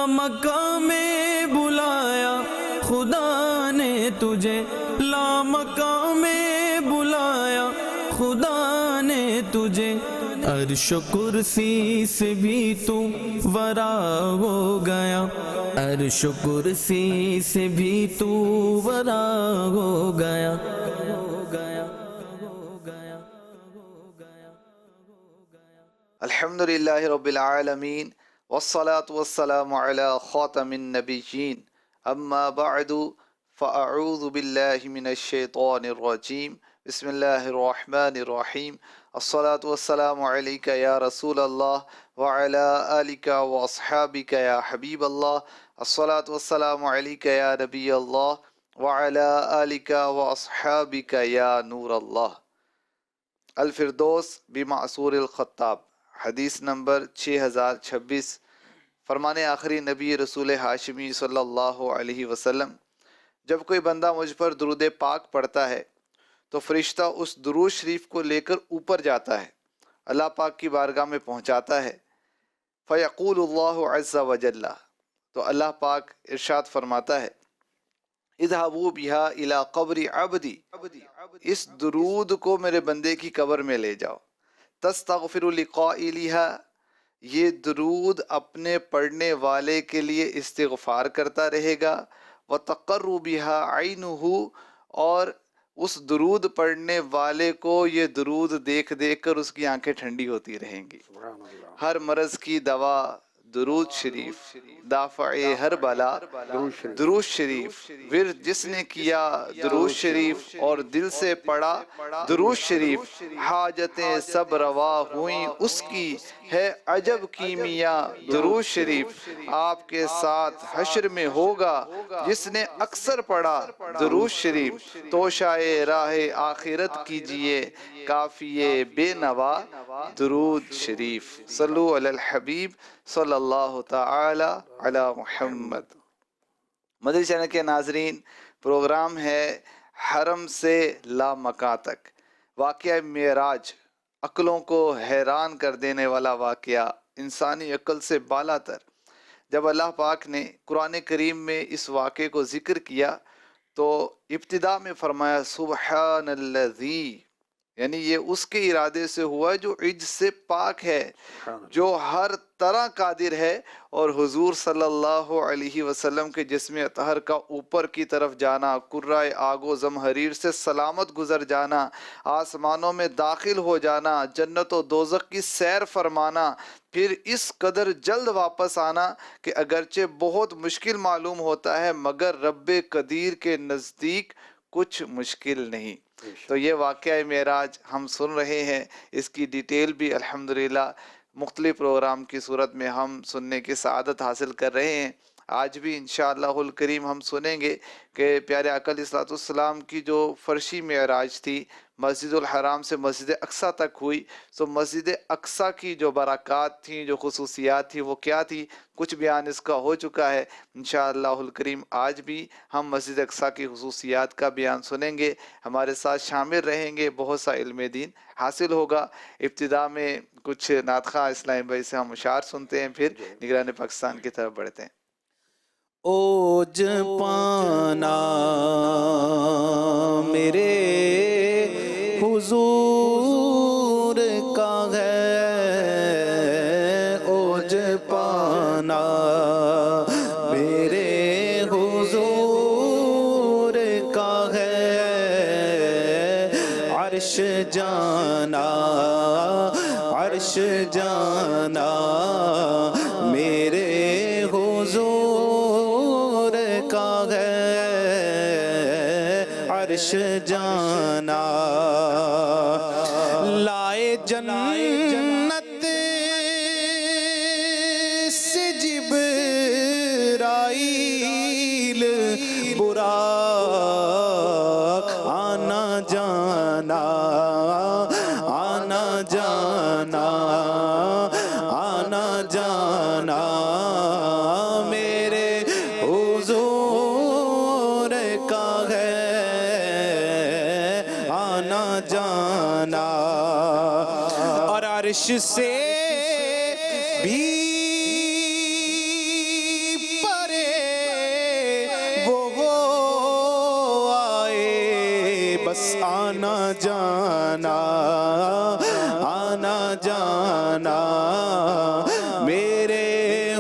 لامکان میں بلایا خدا نے تجھے، لامکان میں بلایا خدا نے تجھے، عرش و کرسی سے بھی تو ورا ہو گیا، عرش و کرسی سے بھی تو ورا ہو گیا۔ الحمدللہ رب العالمین والصلاة والسلام علی خاتم النبیین، اما بعد فاعوذ باللہ من الشیطان الرجیم، بسم اللہ الرحمن الرحیم، الصلاة والسلام علیک یا رسول اللہ وعلی آلک واصحابک یا حبیب اللہ، الصلاة والسلام علیک یا نبی اللہ وعلی آلک واصحابک یا نور اللہ۔ الفردوس بمعصور الخطاب، حدیث نمبر 6026، فرمان آخری نبی رسول ہاشمی صلی اللہ علیہ وسلم، جب کوئی بندہ مجھ پر درود پاک پڑھتا ہے تو فرشتہ اس درود شریف کو لے کر اوپر جاتا ہے، اللہ پاک کی بارگاہ میں پہنچاتا ہے، فیقول اللہ عز وجل، تو اللہ پاک ارشاد فرماتا ہے، اذهبوا بها الى قبر عبدی، اس درود کو میرے بندے کی قبر میں لے جاؤ، تستغفر لقائلها، یہ درود اپنے پڑھنے والے کے لیے استغفار کرتا رہے گا، وتقر بها عینه، اور اس درود پڑھنے والے کو یہ درود دیکھ دیکھ کر اس کی آنکھیں ٹھنڈی ہوتی رہیں گی۔ ہر مرض کی دوا درود شریف، دافع ہر بلا درود شریف، ورد جس نے کیا درود شریف اور دل سے پڑھا درود شریف، حاجتیں سب روا ہوئیں اس کی، ہے عجب کیمیا درود شریف، آپ کے ساتھ حشر میں ہوگا جس نے اکثر پڑھا درود شریف، توشائے راہ آخرت کیجئے کافیے بے نوا درود شریف۔ صلو علی الحبیب صلی اللہ تعالی علی محمد۔ مدنی چینل کے ناظرین، پروگرام ہے حرم سے لامکان تک، واقعہ معراج، عقلوں کو حیران کر دینے والا واقعہ، انسانی عقل سے بالا تر۔ جب اللہ پاک نے قرآن کریم میں اس واقعے کو ذکر کیا تو ابتدا میں فرمایا سبحان الذی، یعنی یہ اس کے ارادے سے ہوا جو عجز سے پاک ہے، جو ہر طرح قادر ہے، اور حضور صلی اللہ علیہ وسلم کے جسم اطہر کا اوپر کی طرف جانا، کرۂ آگ و زمہریر سے سلامت گزر جانا، آسمانوں میں داخل ہو جانا، جنت و دوزخ کی سیر فرمانا، پھر اس قدر جلد واپس آنا کہ اگرچہ بہت مشکل معلوم ہوتا ہے مگر رب قدیر کے نزدیک کچھ مشکل نہیں۔ تو یہ واقعہ معراج ہم سن رہے ہیں، اس کی ڈیٹیل بھی الحمدللہ مختلف پروگرام کی صورت میں ہم سننے کی سعادت حاصل کر رہے ہیں۔ آج بھی انشاءاللہ الکریم ہم سنیں گے کہ پیارے آقا علیہ الصلوۃ والسلام کی جو فرشی معراج تھی، مسجد الحرام سے مسجد اقصیٰ تک ہوئی، تو مسجد اقصیٰ کی جو برکات تھیں، جو خصوصیات تھیں، وہ کیا تھی، کچھ بیان اس کا ہو چکا ہے۔ انشاءاللہ الکریم آج بھی ہم مسجد اقصیٰ کی خصوصیات کا بیان سنیں گے، ہمارے ساتھ شامل رہیں گے، بہت سا علم دین حاصل ہوگا۔ ابتدا میں کچھ نعت خواں اسلام بھائی سے ہم اشعار سنتے ہیں، پھر نگران پاکستان کی طرف بڑھتے ہیں۔ اوج پانا میرے حضور کا ہے، اوج پانا میرے حضور کا ہے، عرش جانا عرش جانا میرے حضور کا ہے، عرش جانا، لائے جنت سے جبرائیل براق، آنا جانا آنا جانا آنا جانا میرے حضور کا ہے، آنا جانا، اور عرش سے بھی جانا آنا جانا میرے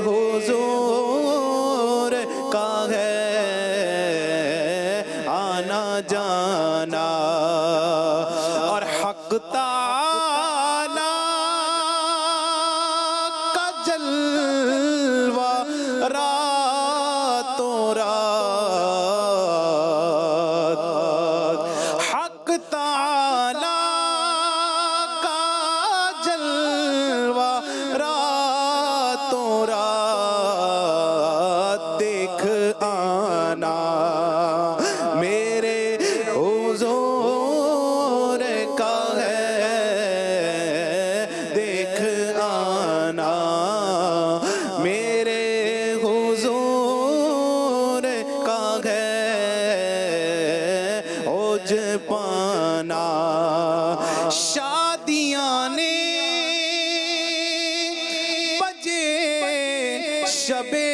حضور کا ہے آنا جانا اور حق تعالی کا جلوہ راتوں رات حق تعالی کا جلوہ راتوں رات دیکھ آنا میرے حضور کا ہے دیکھ آنا میرے حضور کا ہے اوج پانا شادیاں نے بجے شبے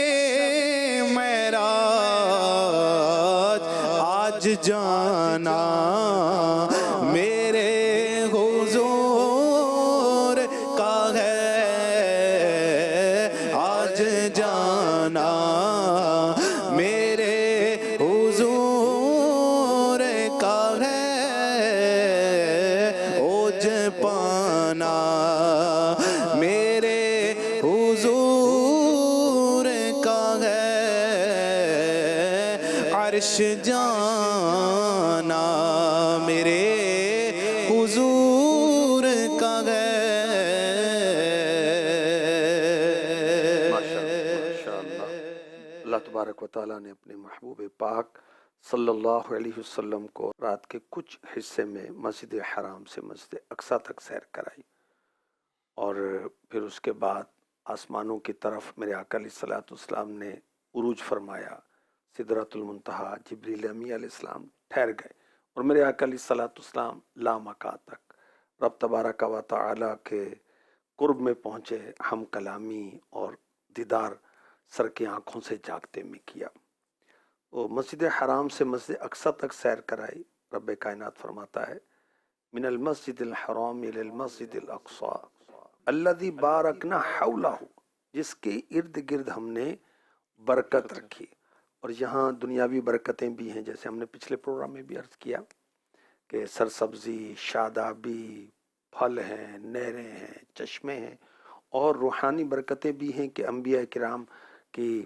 معراج آج جانا میرے حضور کا ہے آج جانا میرے حضور کا ہے اوج پانا میرے حضور کا ہے عرش جانا میرے حضور کا ہے ماشاءاللہ اللہ تبارک و تعالیٰ نے اپنے محبوب پاک صلی اللہ علیہ وسلم کو رات کے کچھ حصے میں مسجد حرام سے مسجد اقصی تک سیر کرائی اور پھر اس کے بعد آسمانوں کی طرف میرے آقا علیہ الصلوۃ والسلام نے عروج فرمایا سدرۃ المنتہا جبریل امی علیہ السلام ٹھہر گئے اور میرے آقا علیہ الصلوۃ والسلام لامکان تک رب تبارک و تعالیٰ کے قرب میں پہنچے ہم کلامی اور دیدار سر کی آنکھوں سے جاگتے میں کیا وہ مسجد حرام سے مسجد اقصی تک سیر کرائی رب کائنات فرماتا ہے من المسجد الحرام الى المسجد الاقصی الذي بارکنا حولہ جس کے ارد گرد ہم نے برکت رکھی اور یہاں دنیاوی برکتیں بھی ہیں جیسے ہم نے پچھلے پروگرام میں بھی عرض کیا کہ سرسبزی شادابی پھل ہیں نہریں ہیں چشمے ہیں اور روحانی برکتیں بھی ہیں کہ انبیاء کرام کی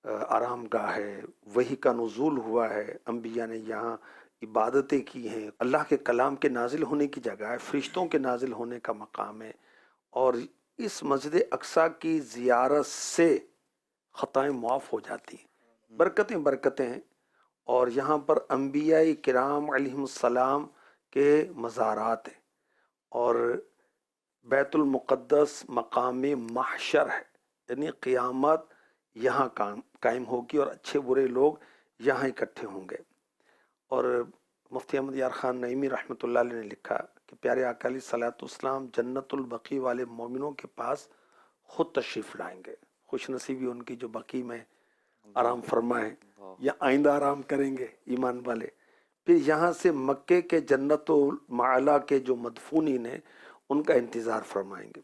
آرام گاہ ہے وحی کا نزول ہوا ہے انبیاء نے یہاں عبادتیں کی ہیں اللہ کے کلام کے نازل ہونے کی جگہ ہے فرشتوں کے نازل ہونے کا مقام ہے اور اس مسجد اقصی کی زیارت سے خطائیں معاف ہو جاتی ہیں برکتیں ہیں اور یہاں پر انبیاء کرام علیہم السلام کے مزارات ہیں اور بیت المقدس مقام محشر ہے یعنی قیامت یہاں قائم ہوگی اور اچھے برے لوگ یہاں اکٹھے ہوں گے اور مفتی احمد یار خان نعیمی رحمۃ اللہ علیہ نے لکھا کہ پیارے آقا علیہ الصلوۃ والسلام جنت البقیع والے مومنوں کے پاس خود تشریف لائیں گے خوش نصیبی ان کی جو بقیع میں آرام فرمائیں یا آئندہ آرام کریں گے ایمان والے پھر یہاں سے مکے کے جنت المعلا کے جو مدفونین ہیں ان کا انتظار فرمائیں گے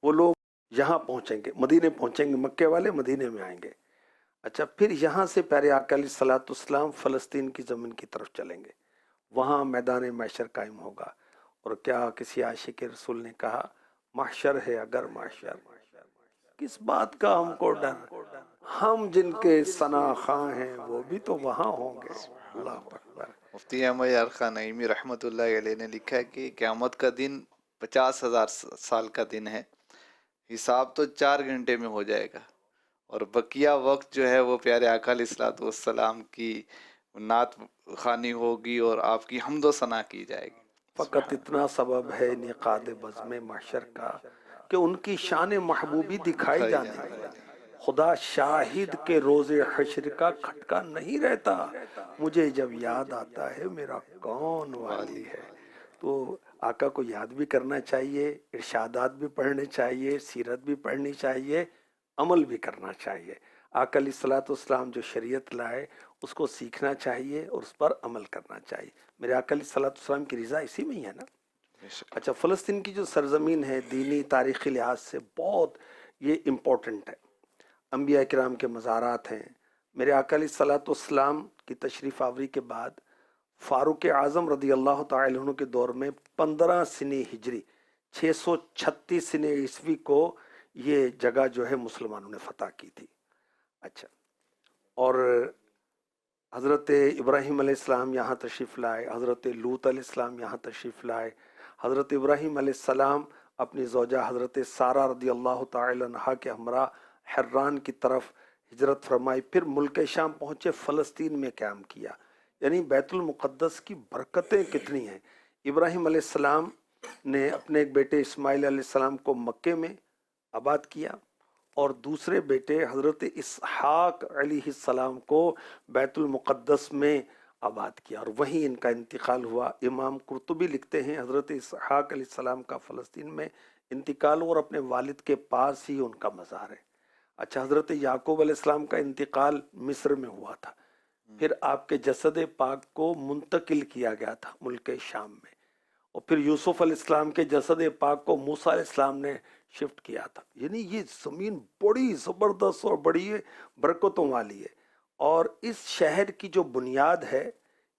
وہ لوگ یہاں پہنچیں گے مدینے پہنچیں گے مکے والے مدینے میں آئیں گے اچھا پھر یہاں سے پیارے آقا علیہ الصلوۃ والسلام فلسطین کی زمین کی طرف چلیں گے وہاں میدان محشر قائم ہوگا اور کیا کسی عاشق رسول نے کہا محشر ہے اگر محشر کس بات کا ہم کو ڈر ہم جن کے ثنا خواں ہیں وہ بھی تو وہاں ہوں گے اللہ اکبر مفتی احمد یار خان نعیمی رحمۃ اللہ علیہ نے لکھا ہے کہ قیامت کا دن 50,000 سال کا دن ہے حساب تو 4 گھنٹے میں ہو جائے گا اور بقیہ وقت جو ہے وہ پیارے آقا علیہ الصلوۃ والسلام کی نعت خوانی ہوگی اور آپ کی حمد و ثنا کی جائے گی فقط اتنا سبب ہے نقاد بزم محشر کا کہ ان کی شان محبوبی دکھائی جانے لگی خدا شاہد کے روز حشر کا کھٹکا نہیں رہتا مجھے جب یاد آتا ہے میرا کون والی ہے تو آقا کو یاد بھی کرنا چاہیے ارشادات بھی پڑھنے چاہیے سیرت بھی پڑھنی چاہیے عمل بھی کرنا چاہیے آقا علیہ الصلوۃ والسلام جو شریعت لائے اس کو سیکھنا چاہیے اور اس پر عمل کرنا چاہیے. میرے آقا علیہ الصلوۃ والسلام کی رضا اسی میں ہی ہے نا. اچھا، فلسطین کی جو سرزمین ہے دینی تاریخی لحاظ سے بہت یہ امپورٹنٹ ہے. انبیاء کرام کے مزارات ہیں. میرے آقا علیہ الصلوۃ والسلام کی تشریف آوری کے بعد فاروق اعظم رضی اللہ تعالی عنہ کے دور میں 15 سنی ہجری 636 سنی عیسوی کو یہ جگہ جو ہے مسلمانوں نے فتح کی تھی. اچھا، اور حضرت ابراہیم علیہ السلام یہاں تشریف لائے، حضرت لوط علیہ السلام یہاں تشریف لائے. حضرت ابراہیم علیہ السلام اپنی زوجہ حضرت سارہ رضی اللہ تعالی عنہا کے ہمراہ حران کی طرف ہجرت فرمائی. پھر ملک شام پہنچے، فلسطین میں قیام کیا. یعنی بیت المقدس کی برکتیں کتنی ہیں. ابراہیم علیہ السلام نے اپنے ایک بیٹے اسماعیل علیہ السلام کو مکے میں آباد کیا اور دوسرے بیٹے حضرت اسحاق علیہ السلام کو بیت المقدس میں آباد کیا اور وہیں ان کا انتقال ہوا. امام قرطبی لکھتے ہیں حضرت اسحاق علیہ السلام کا فلسطین میں انتقال ہوا اور اپنے والد کے پاس ہی ان کا مزار ہے. اچھا، حضرت یعقوب علیہ السلام کا انتقال مصر میں ہوا تھا. پھر آپ کے جسد پاک کو منتقل کیا گیا تھا ملک شام میں، اور پھر یوسف علیہ السلام کے جسد پاک کو موسیٰ علیہ السلام نے شفٹ کیا تھا. یعنی یہ زمین بڑی زبردست اور بڑی برکتوں والی ہے. اور اس شہر کی جو بنیاد ہے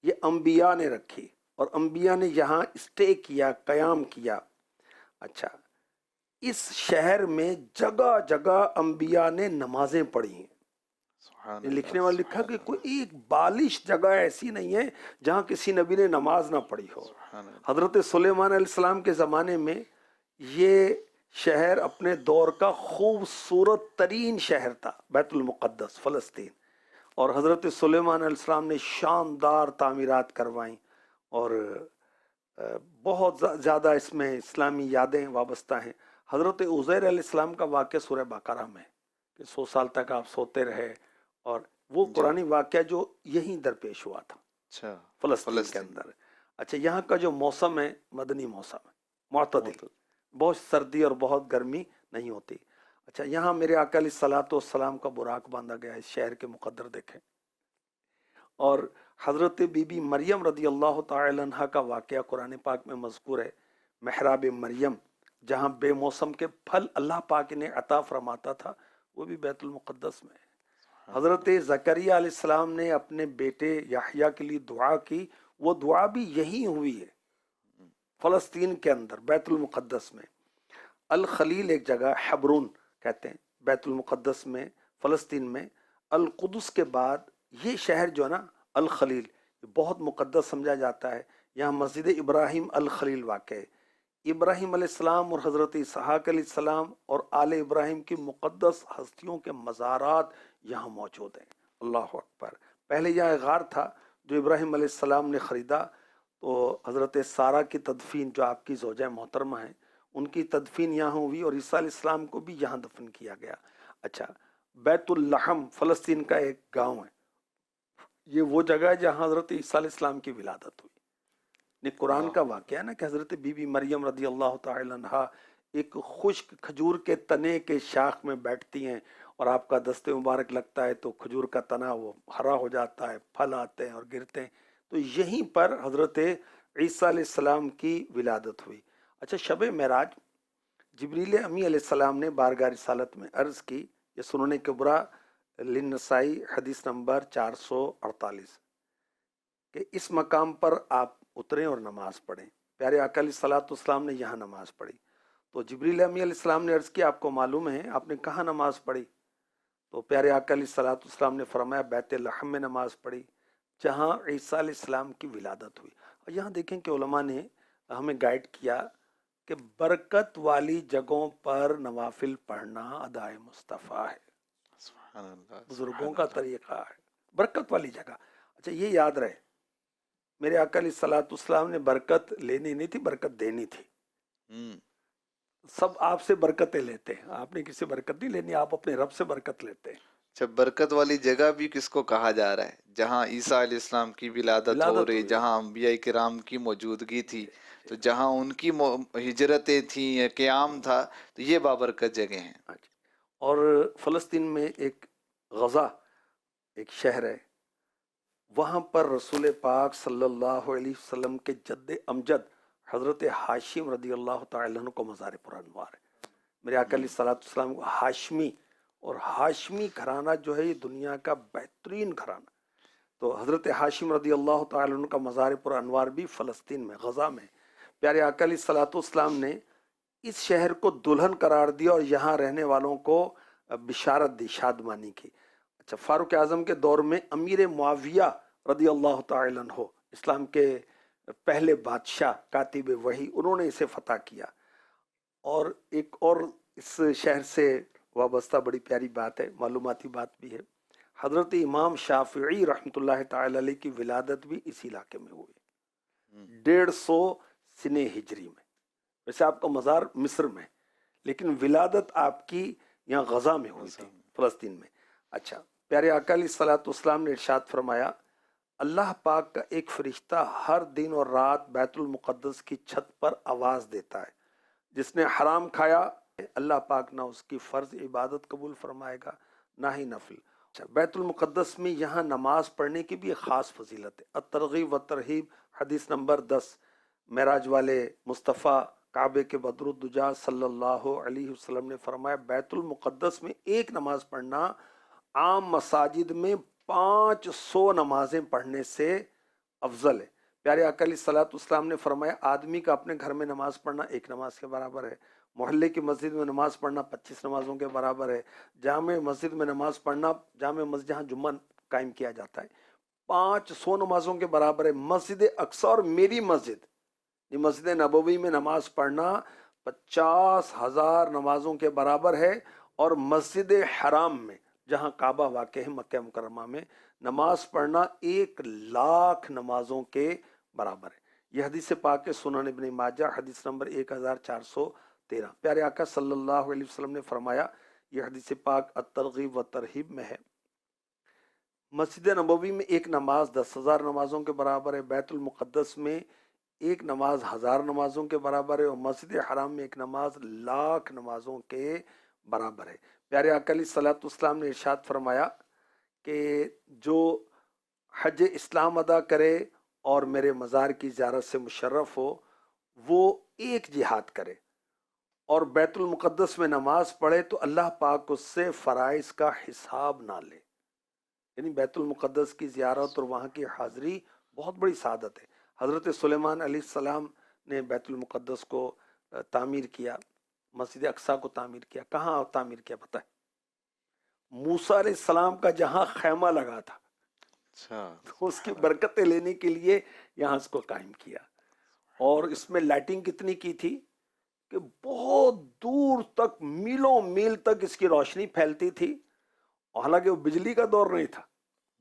یہ انبیاء نے رکھی اور انبیاء نے یہاں اسٹے کیا، قیام کیا. اچھا، اس شہر میں جگہ جگہ انبیاء نے نمازیں پڑھی ہیں. لکھنے والے لکھا کہ کوئی ایک بالش جگہ ایسی نہیں ہے جہاں کسی نبی نے نماز نہ پڑھی ہو. حضرت سلیمان علیہ السلام کے زمانے میں یہ شہر اپنے دور کا خوبصورت ترین شہر تھا، بیت المقدس فلسطین. اور حضرت سلیمان علیہ السلام نے شاندار تعمیرات کروائیں اور بہت زیادہ اس میں اسلامی یادیں وابستہ ہیں. حضرت عزیر علیہ السلام کا واقعہ سورہ بقرہ میں کہ 100 سال تک آپ سوتے رہے، اور وہ قرآنی واقعہ جو یہیں درپیش ہوا تھا فلسطین کے اندر. اچھا، یہاں کا جو موسم ہے مدنی موسم ہے، معتدل، بہت سردی اور بہت گرمی نہیں ہوتی. اچھا، یہاں میرے آقا علیہ الصلوۃ والسلام کا براق باندھا گیا ہے. اس شہر کے مقدر دیکھیں. اور حضرت بی بی مریم رضی اللہ تعالی عنہ کا واقعہ قرآن پاک میں مذکور ہے. محراب مریم جہاں بے موسم کے پھل اللہ پاک نے عطا فرماتا تھا، وہ بھی بیت المقدس میں ہے. حضرت زکریا علیہ السلام نے اپنے بیٹے یحییٰ کے لیے دعا کی، وہ دعا بھی یہی ہوئی ہے فلسطین کے اندر بیت المقدس میں. الخلیل ایک جگہ حبرون کہتے ہیں بیت المقدس میں فلسطین میں. القدس کے بعد یہ شہر جو ہے نا الخلیل بہت مقدس سمجھا جاتا ہے. یہاں مسجد ابراہیم الخلیل واقع ہے. ابراہیم علیہ السلام اور حضرت اسحاق علیہ السلام اور آل ابراہیم کی مقدس ہستیوں کے مزارات یہاں موجود ہیں. اللہ اکبر. پہلے یہاں غار تھا جو ابراہیم علیہ السلام نے خریدا، تو حضرت سارہ کی تدفین جو آپ کی زوجہ محترمہ ہیں ان کی تدفین یہاں ہوئی اور عیسیٰ علیہ السلام کو بھی یہاں دفن کیا گیا. اچھا، بیت اللحم فلسطین کا ایک گاؤں ہے. یہ وہ جگہ ہے جہاں حضرت عیسیٰ علیہ السلام کی ولادت ہوئی. قرآن کا واقعہ ہے نا کہ حضرت بی بی مریم رضی اللہ تعالی عنہا ایک خشک کھجور کے تنے کے شاخ میں بیٹھتی ہیں اور آپ کا دست مبارک لگتا ہے تو کھجور کا تنا وہ ہرا ہو جاتا ہے، پھل آتے ہیں اور گرتے ہیں. تو یہیں پر حضرت عیسیٰ علیہ السلام کی ولادت ہوئی. اچھا، شب معراج جبریل امی علیہ السلام نے بارگاہ رسالت میں عرض کی، یہ سنن کبریٰ للنسائی حدیث نمبر 448، کہ اس مقام پر آپ اتریں اور نماز پڑھیں. پیارے آقا علیہ الصلوۃ والسلام نے یہاں نماز پڑھی. تو جبریل امی علیہ السلام نے عرض کیا، آپ کو معلوم ہے آپ نے کہاں نماز پڑھی؟ تو پیارے آقا علیہ الصلوۃ والسلام نے فرمایا بیت لحم میں نماز پڑھی جہاں عیسیٰ علیہ السلام کی ولادت ہوئی. اور یہاں دیکھیں کہ علماء نے ہمیں گائیڈ کیا کہ برکت والی جگہوں پر نوافل پڑھنا ادائے مصطفیٰ ہے، بزرگوں کا طریقہ ہے، برکت والی جگہ. اچھا، یہ یاد رہے میرے آقا علیہ الصلوۃ والسلام نے برکت لینی نہیں تھی، برکت دینی تھی. سب آپ سے برکتیں لیتے ہیں، آپ نے کسی برکت نہیں لینی، آپ اپنے رب سے برکت لیتے ہیں. جب برکت والی جگہ بھی کس کو کہا جا رہا ہے؟ جہاں عیسیٰ علیہ السلام کی ولادت ہو رہی، جہاں انبیاء کرام کی موجودگی تھی، تو جہاں ان کی ہجرتیں تھیں، قیام تھا، تو یہ بابرکت جگہ ہیں. اور فلسطین میں ایک غزہ ایک شہر ہے، وہاں پر رسول پاک صلی اللہ علیہ وسلم کے جد امجد حضرت ہاشم رضی اللہ تعالیٰ عنہ کو مزار پر انوار ہے۔ میرے آقا علیہ الصلوۃ والسلام کو ہاشمی، اور ہاشمی گھرانہ جو ہے یہ دنیا کا بہترین گھرانہ، تو حضرت ہاشم رضی اللہ تعالیٰ عنہ کا مزار پر انوار بھی فلسطین میں، غزہ میں۔ پیارے آقا علیہ الصلوۃ والسلام نے اس شہر کو دلہن قرار دیا اور یہاں رہنے والوں کو بشارت دی، شادمانی کی۔ اچھا، فاروق اعظم کے دور میں امیر معاویہ رضی اللہ تعالیٰ عنہ، اسلام کے پہلے بادشاہ کاتب وحی، انہوں نے اسے فتح کیا۔ اور ایک اور اس شہر سے وابستہ بڑی پیاری بات ہے، معلوماتی بات بھی ہے، حضرت امام شافعی رحمۃ اللہ تعالی علیہ کی ولادت بھی اسی علاقے میں ہوئی، 150 سنہ ہجری میں۔ ویسے آپ کا مزار مصر میں، لیکن ولادت آپ کی یہاں غزہ میں ہوئی تھی، فلسطین میں۔ اچھا، پیارے آقا علیہ الصلوۃ والسلام نے ارشاد فرمایا، اللہ پاک کا ایک فرشتہ ہر دن اور رات بیت المقدس کی چھت پر آواز دیتا ہے، جس نے حرام کھایا اللہ پاک نہ اس کی فرض عبادت قبول فرمائے گا نہ ہی نفل۔ اچھا، بیت المقدس میں یہاں نماز پڑھنے کی بھی ایک خاص فضیلت ہے۔ الترغیب و ترہیب حدیث نمبر 10، معراج والے مصطفیٰ کعبے کے بدر الدجا صلی اللہ علیہ وسلم نے فرمایا، بیت المقدس میں ایک نماز پڑھنا عام مساجد میں 500 نمازیں پڑھنے سے افضل ہے۔ پیارے آقا علیہ الصلوۃ والسلام نے فرمایا، آدمی کا اپنے گھر میں نماز پڑھنا ایک نماز کے برابر ہے، محلے کی مسجد میں نماز پڑھنا 25 نمازوں کے برابر ہے، جامع مسجد میں نماز پڑھنا، جامع مسجد جہاں جمعہ قائم کیا جاتا ہے، 500 نمازوں کے برابر ہے۔ مسجد اقصی اور میری مسجد، یہ مسجد نبوی میں نماز پڑھنا 50,000 نمازوں کے برابر ہے، اور مسجد حرام میں جہاں کعبہ واقع ہے مکہ مکرمہ میں نماز پڑھنا 1,00,000 نمازوں کے برابر ہے۔ یہ حدیث پاک سنن ابن ماجہ حدیث نمبر 1413۔ پیارے آقا صلی اللہ علیہ وسلم نے فرمایا، یہ حدیث پاک الترغیب و ترہیب میں ہے، مسجد نبوی میں ایک نماز 10,000 نمازوں کے برابر ہے، بیت المقدس میں ایک نماز 1,000 نمازوں کے برابر ہے، اور مسجد حرام میں ایک نماز 1,00,000 نمازوں کے برابر ہے۔ پیارے آقا علیہ الصلوۃ والسلام نے ارشاد فرمایا کہ جو حج اسلام ادا کرے اور میرے مزار کی زیارت سے مشرف ہو، وہ ایک جہاد کرے اور بیت المقدس میں نماز پڑھے تو اللہ پاک اس سے فرائض کا حساب نہ لے۔ یعنی بیت المقدس کی زیارت اور وہاں کی حاضری بہت بڑی سعادت ہے۔ حضرت سلیمان علیہ السلام نے بیت المقدس کو تعمیر کیا، مسجد اقصیٰ کو تعمیر کیا۔ کہاں تعمیر کیا پتہ ہے؟ موسیٰ علیہ السلام کا جہاں خیمہ لگا تھا، تو اس کی برکتیں لینے کے لیے یہاں اس کو قائم کیا۔ اور اس میں لائٹنگ کتنی کی تھی کہ بہت دور تک، میلوں میل تک اس کی روشنی پھیلتی تھی۔ حالانکہ وہ بجلی کا دور نہیں تھا،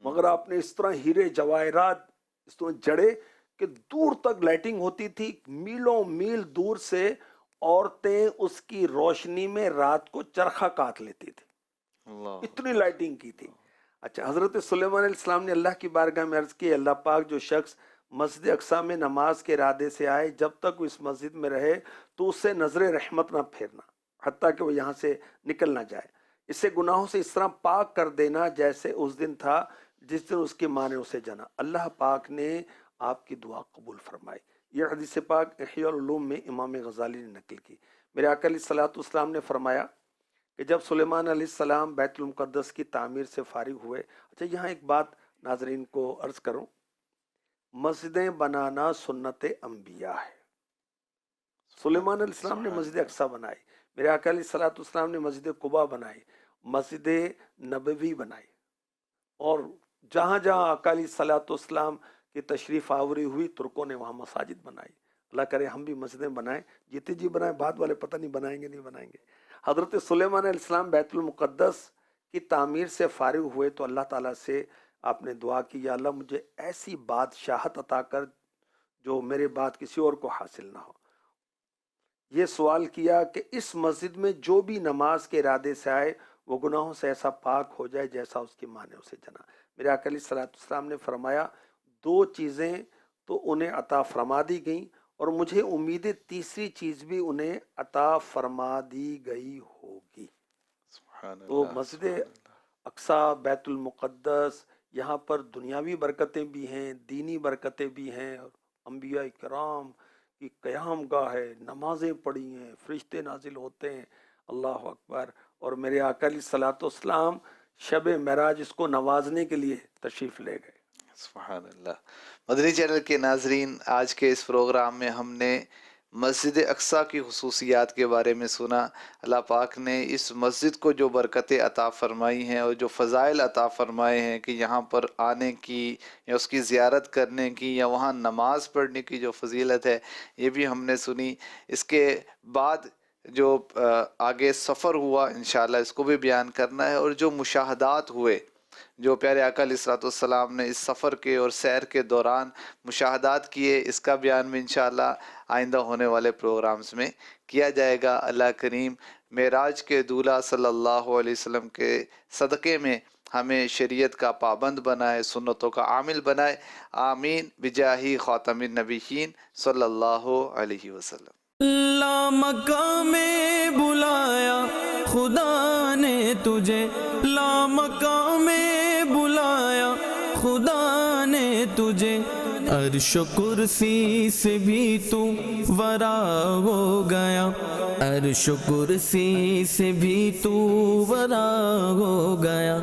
مگر آپ نے اس طرح ہیرے جواہرات اس طرح جڑے کہ دور تک لائٹنگ ہوتی تھی، میلوں میل دور سے عورتیں اس کی روشنی میں رات کو چرخہ کاٹ لیتی تھی، اتنی لائٹنگ کی تھی۔ اچھا، حضرت سلیمان علیہ السلام نے اللہ کی بارگاہ میں عرض کی، اللہ پاک جو شخص مسجد اقصیٰ میں نماز کے ارادے سے آئے، جب تک وہ اس مسجد میں رہے تو اس سے نظر رحمت نہ پھیرنا حتیٰ کہ وہ یہاں سے نکل نہ جائے، اسے گناہوں سے اس طرح پاک کر دینا جیسے اس دن تھا جس دن اس کی ماں نے اسے جنا۔ اللہ پاک نے آپ کی دعا قبول فرمائی۔ یہ حدیث پاک احیاء العلوم میں امام غزالی نے نقل کی۔ میرے آقا علیہ الصلوۃ والسلام نے فرمایا کہ جب سلیمان علیہ السلام بیت المقدس کی تعمیر سے فارغ ہوئے، اچھا یہاں ایک بات ناظرین کو عرض کروں، مسجدیں بنانا سنت انبیاء ہے۔ سلیمان علیہ السلام نے مسجد اقصیٰ بنائی، میرے آقا علیہ الصلوۃ والسلام نے مسجد قباء بنائی، مسجد نبوی بنائی، اور جہاں جہاں آقا علیہ الصلوۃ والسلام کی تشریف آوری ہوئی ترکوں نے وہاں مساجد بنائی۔ اللہ کرے ہم بھی مسجدیں بنائیں، جیتے جی بنائیں، بعد والے پتہ نہیں بنائیں گے نہیں بنائیں گے۔ حضرت سلیمان علیہ السلام بیت المقدس کی تعمیر سے فارغ ہوئے تو اللہ تعالیٰ سے آپ نے دعا کی، یا اللہ مجھے ایسی بادشاہت عطا کر جو میرے بعد کسی اور کو حاصل نہ ہو۔ یہ سوال کیا کہ اس مسجد میں جو بھی نماز کے ارادے سے آئے وہ گناہوں سے ایسا پاک ہو جائے جیسا اس کی ماں نے اسے جنا۔ میرے آقا علیہ الصلوۃ والسلام نے فرمایا، 2 چیزیں تو انہیں عطا فرما دی گئیں اور مجھے امید ہے تیسری چیز بھی انہیں عطا فرما دی گئی ہوگی۔ تو مسجد اقصا بیت المقدس، یہاں پر دنیاوی برکتیں بھی ہیں، دینی برکتیں بھی ہیں، اور انبیاء کرام کی قیام گاہ ہے، نمازیں پڑھی ہیں، فرشتے نازل ہوتے ہیں، اللہ اکبر۔ اور میرے آقا علیہ الصلوۃ والسلام شب معراج اس کو نوازنے کے لیے تشریف لے گئے۔ سبحان اللہ۔ مدنی چینل کے ناظرین، آج کے اس پروگرام میں ہم نے مسجد اقصیٰ کی خصوصیات کے بارے میں سنا۔ اللہ پاک نے اس مسجد کو جو برکتیں عطا فرمائی ہیں اور جو فضائل عطا فرمائے ہیں کہ یہاں پر آنے کی یا اس کی زیارت کرنے کی یا وہاں نماز پڑھنے کی جو فضیلت ہے، یہ بھی ہم نے سنی۔ اس کے بعد جو آگے سفر ہوا انشاءاللہ اس کو بھی بیان کرنا ہے، اور جو مشاہدات ہوئے، جو پیارے آقا علیہ الصلوۃ والسلام نے اس سفر کے اور سیر کے دوران مشاہدات کیے، اس کا بیان بھی انشاءاللہ آئندہ ہونے والے پروگرامز میں کیا جائے گا۔ اللہ کریم معراج کے دولہا صلی اللہ علیہ وسلم کے صدقے میں ہمیں شریعت کا پابند بنائے، سنتوں کا عامل بنائے، آمین بجاہ خاتم النبیین صلی اللہ علیہ وسلم۔ لا مقام میں بلایا خدا نے تجھے، لا مقام میں بلایا خدا نے تجھے، عرش و کرسی سے بھی تو ورا ہو گیا، عرش و کرسی سے بھی تو ورا ہو گیا۔